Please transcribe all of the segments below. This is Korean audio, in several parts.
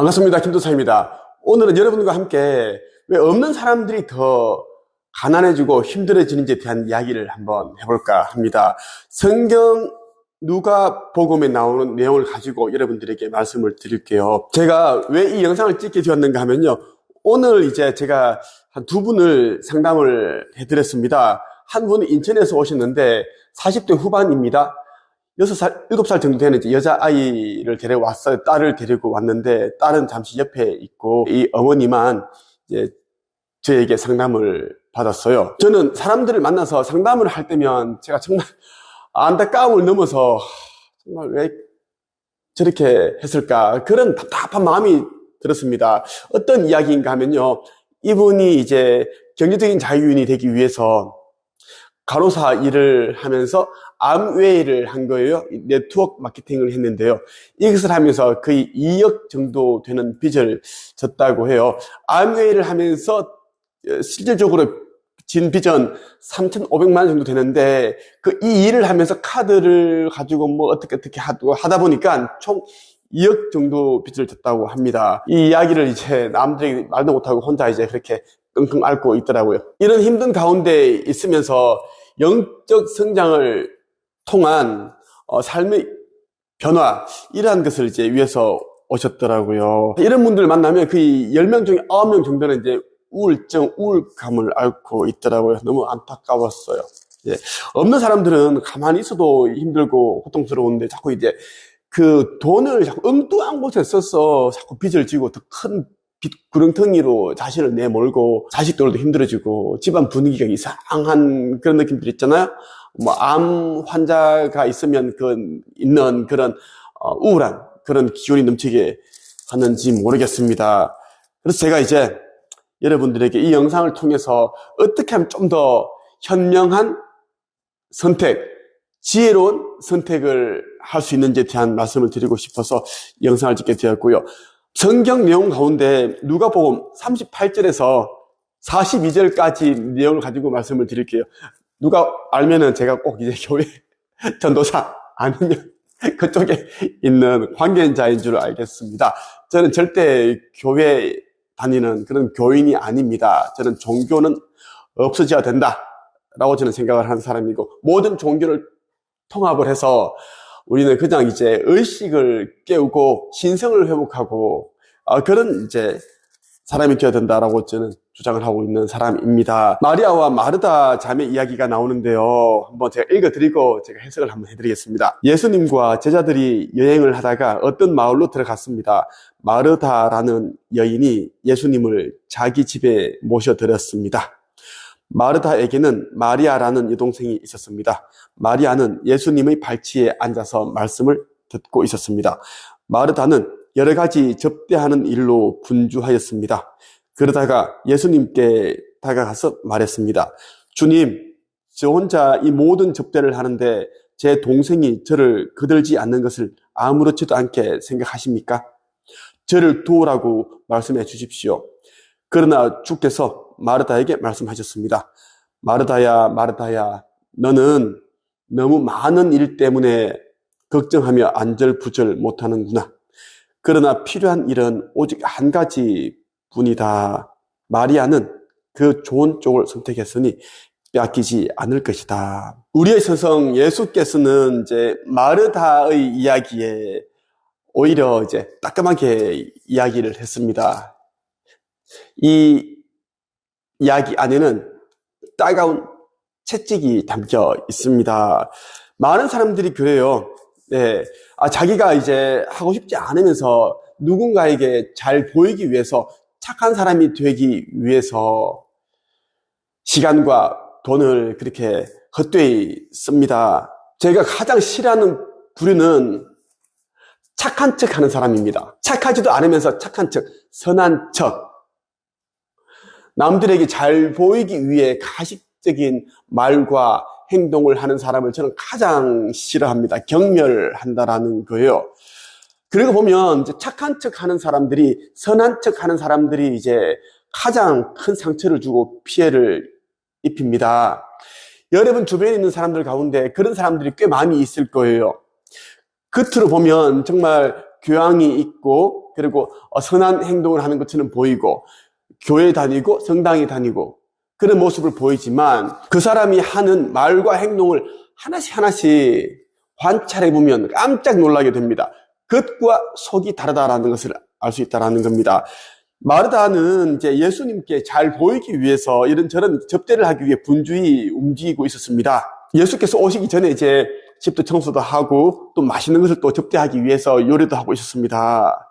반갑습니다. 김도사입니다. 오늘은 여러분과 함께 왜 없는 사람들이 더 가난해지고 힘들어지는지에 대한 이야기를 한번 해볼까 합니다. 성경 누가복음에 나오는 내용을 가지고 여러분들에게 말씀을 드릴게요. 제가 왜 이 영상을 찍게 되었는가 하면요. 오늘 이제 제가 한 두 분을 상담을 해드렸습니다. 한 분은 인천에서 오셨는데 40대 후반입니다. 6살, 7살 정도 되는 여자아이를 데려왔어요. 딸을 데리고 왔는데, 딸은 잠시 옆에 있고, 이 어머니만 이제 저에게 상담을 받았어요. 저는 사람들을 만나서 상담을 할 때면 제가 정말 안타까움을 넘어서 정말 왜 저렇게 했을까? 그런 답답한 마음이 들었습니다. 어떤 이야기인가 하면요. 이분이 이제 경제적인 자유인이 되기 위해서 간호사 일을 하면서 암웨이를 한 거예요. 네트워크 마케팅을 했는데요. 이것을 하면서 거의 2억 정도 되는 빚을 졌다고 해요. 암웨이를 하면서 실질적으로 진 빚은 3,500만 원 정도 되는데 이 일을 하면서 카드를 가지고 뭐 어떻게 하다 보니까 총 2억 정도 빚을 졌다고 합니다. 이 이야기를 이제 남들에게 말도 못하고 혼자 이제 그렇게 끙끙 앓고 있더라고요. 이런 힘든 가운데 있으면서 영적 성장을 통한 삶의 변화, 이러한 것을 이제 위해서 오셨더라고요. 이런 분들 만나면 거의 10명 중에 9명 정도는 이제 우울감을 앓고 있더라고요. 너무 안타까웠어요. 예. 없는 사람들은 가만히 있어도 힘들고 고통스러운데 자꾸 이제 그 돈을 자꾸 엉뚱한 곳에 써서 자꾸 빚을 지고 더 큰 빚 구렁텅이로 자신을 내몰고 자식들도 힘들어지고 집안 분위기가 이상한 그런 느낌들 있잖아요. 뭐 암 환자가 있으면 있는 그런 우울한 그런 기운이 넘치게 하는지 모르겠습니다. 그래서 제가 이제 여러분들에게 이 영상을 통해서 어떻게 하면 좀 더 현명한 선택, 지혜로운 선택을 할 수 있는지에 대한 말씀을 드리고 싶어서 영상을 찍게 되었고요. 성경 내용 가운데 누가복음 38절에서 42절까지 내용을 가지고 말씀을 드릴게요. 누가 알면은 제가 꼭 이제 교회 전도사 아니면 그쪽에 있는 관계자인 줄 알겠습니다. 저는 절대 교회 다니는 그런 교인이 아닙니다. 저는 종교는 없어져야 된다라고 저는 생각을 하는 사람이고, 모든 종교를 통합을 해서 우리는 그냥 이제 의식을 깨우고 신성을 회복하고 그런 이제 사람이 되어야 된다라고 저는 주장을 하고 있는 사람입니다. 마리아와 마르다 자매 이야기가 나오는데요. 한번 제가 읽어드리고 제가 해석을 한번 해드리겠습니다. 예수님과 제자들이 여행을 하다가 어떤 마을로 들어갔습니다. 마르다라는 여인이 예수님을 자기 집에 모셔드렸습니다. 마르다에게는 마리아라는 여동생이 있었습니다. 마리아는 예수님의 발치에 앉아서 말씀을 듣고 있었습니다. 마르다는 여러 가지 접대하는 일로 분주하였습니다. 그러다가 예수님께 다가가서 말했습니다. 주님, 저 혼자 이 모든 접대를 하는데 제 동생이 저를 거들지 않는 것을 아무렇지도 않게 생각하십니까? 저를 도우라고 말씀해 주십시오. 그러나 주께서 마르다에게 말씀하셨습니다. 마르다야, 마르다야, 너는 너무 많은 일 때문에 걱정하며 안절부절 못하는구나. 그러나 필요한 일은 오직 한 가지 뿐이다. 마리아는 그 좋은 쪽을 선택했으니 빼앗기지 않을 것이다. 우리의 스승 예수께서는 이제 마르다의 이야기에 오히려 이제 따끔하게 이야기를 했습니다. 이 이야기 안에는 따가운 채찍이 담겨 있습니다. 많은 사람들이 그래요. 네. 자기가 이제 하고 싶지 않으면서 누군가에게 잘 보이기 위해서, 착한 사람이 되기 위해서 시간과 돈을 그렇게 헛되이 씁니다. 제가 가장 싫어하는 부류는 착한 척 하는 사람입니다. 착하지도 않으면서 착한 척, 선한 척. 남들에게 잘 보이기 위해 가식적인 말과 행동을 하는 사람을 저는 가장 싫어합니다. 경멸한다라는 거예요. 그리고 보면 이제 착한 척 하는 사람들이, 선한 척 하는 사람들이 이제 가장 큰 상처를 주고 피해를 입힙니다. 여러분 주변에 있는 사람들 가운데 그런 사람들이 꽤 많이 있을 거예요. 겉으로 보면 정말 교양이 있고 그리고 선한 행동을 하는 것처럼 보이고 교회 다니고 성당에 다니고 그런 모습을 보이지만 그 사람이 하는 말과 행동을 하나씩 관찰해 보면 깜짝 놀라게 됩니다. 겉과 속이 다르다라는 것을 알 수 있다라는 겁니다. 마르다는 이제 예수님께 잘 보이기 위해서 이런저런 접대를 하기 위해 분주히 움직이고 있었습니다. 예수께서 오시기 전에 이제 집도 청소도 하고 또 맛있는 것을 또 접대하기 위해서 요리도 하고 있었습니다.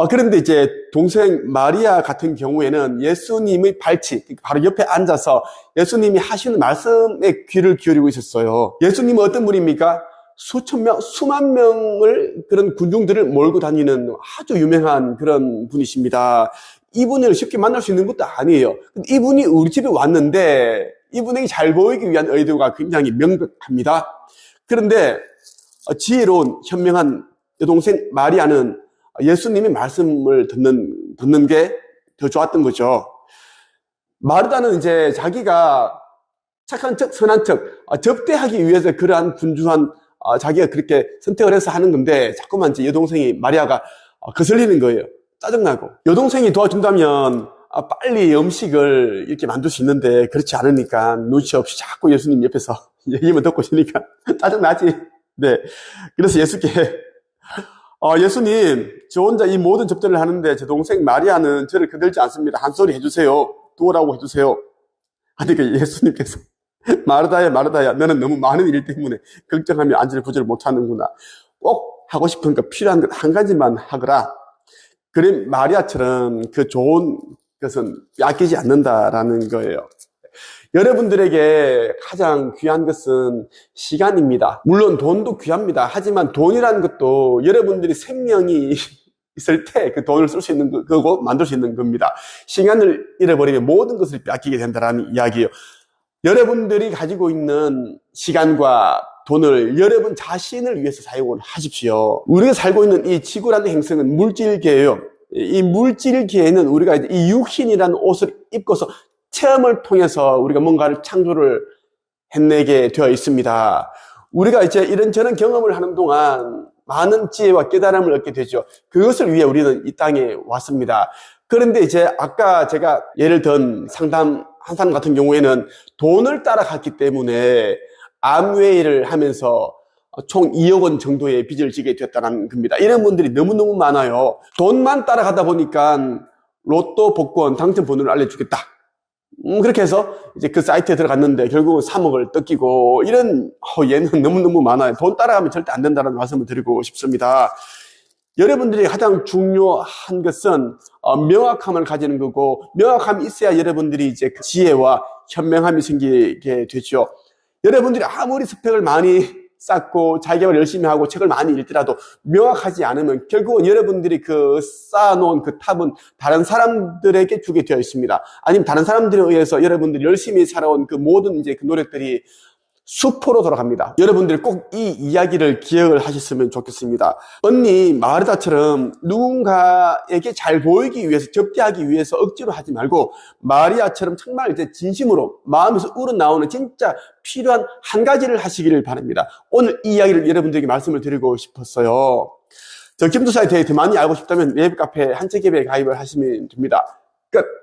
그런데 이제 동생 마리아 같은 경우에는 예수님의 발치, 바로 옆에 앉아서 예수님이 하시는 말씀에 귀를 기울이고 있었어요. 예수님은 어떤 분입니까? 수천 명, 수만 명을 그런 군중들을 몰고 다니는 아주 유명한 그런 분이십니다. 이분을 쉽게 만날 수 있는 것도 아니에요. 이분이 우리 집에 왔는데 이분에게 잘 보이기 위한 의도가 굉장히 명백합니다. 그런데 지혜로운 현명한 여동생 마리아는 예수님의 말씀을 듣는 게 더 좋았던 거죠. 마르다는 이제 자기가 착한 척, 선한 척, 접대하기 위해서 그러한 분주한 자기가 그렇게 선택을 해서 하는 건데 자꾸만 이제 여동생이 마리아가 거슬리는 거예요. 짜증나고. 여동생이 도와준다면 빨리 음식을 이렇게 만들 수 있는데 그렇지 않으니까 눈치 없이 자꾸 예수님 옆에서 얘기만 듣고 있으니까 짜증나지. 네. 그래서 예수께 예수님, 저 혼자 이 모든 접대를 하는데 제 동생 마리아는 저를 거들지 않습니다. 한 소리 해주세요. 도우라고 해주세요. 그러니까 예수님께서 마르다야, 너는 너무 많은 일 때문에 걱정하며 안절부절 못하는구나. 꼭 하고 싶으니까 필요한 것 한 가지만 하거라. 그럼 마리아처럼 그 좋은 것은 아끼지 않는다라는 거예요. 여러분들에게 가장 귀한 것은 시간입니다. 물론 돈도 귀합니다. 하지만 돈이라는 것도 여러분들이 생명이 있을 때 그 돈을 쓸 수 있는 거고 만들 수 있는 겁니다. 시간을 잃어버리면 모든 것을 뺏기게 된다는 이야기예요. 여러분들이 가지고 있는 시간과 돈을 여러분 자신을 위해서 사용을 하십시오. 우리가 살고 있는 이 지구라는 행성은 물질계예요. 이 물질계에는 우리가 이제 이 육신이라는 옷을 입고서 체험을 통해서 우리가 뭔가를 창조를 해내게 되어 있습니다. 우리가 이제 이런저런 경험을 하는 동안 많은 지혜와 깨달음을 얻게 되죠. 그것을 위해 우리는 이 땅에 왔습니다. 그런데 이제 아까 제가 예를 든 상담 한 사람 같은 경우에는 돈을 따라갔기 때문에 암웨이를 하면서 총 2억 원 정도의 빚을 지게 됐다는 겁니다. 이런 분들이 너무너무 많아요. 돈만 따라가다 보니까 로또 복권 당첨 번호를 알려주겠다. 그렇게 해서 이제 그 사이트에 들어갔는데 결국은 3억을 뜯기고 이런 얘는 너무너무 많아요. 돈 따라가면 절대 안 된다는 말씀을 드리고 싶습니다. 여러분들이 가장 중요한 것은 명확함을 가지는 거고 명확함이 있어야 여러분들이 이제 그 지혜와 현명함이 생기게 되죠. 여러분들이 아무리 스펙을 많이 쌓고 자기가 열심히 하고 책을 많이 읽더라도 명확하지 않으면 결국은 여러분들이 그 쌓아놓은 그 탑은 다른 사람들에게 주게 되어 있습니다. 아니면 다른 사람들에 의해서 여러분들이 열심히 살아온 그 모든 이제 그 노력들이 수포로 돌아갑니다. 여러분들이 꼭 이 이야기를 기억을 하셨으면 좋겠습니다. 언니 마르다처럼 누군가에게 잘 보이기 위해서 접대하기 위해서 억지로 하지 말고 마리아처럼 정말 이제 진심으로 마음에서 우러나오는 진짜 필요한 한 가지를 하시기를 바랍니다. 오늘 이 이야기를 여러분들에게 말씀을 드리고 싶었어요. 저 김도사에 대해 더 많이 알고 싶다면 웹카페 한책협에 가입을 하시면 됩니다. 끝.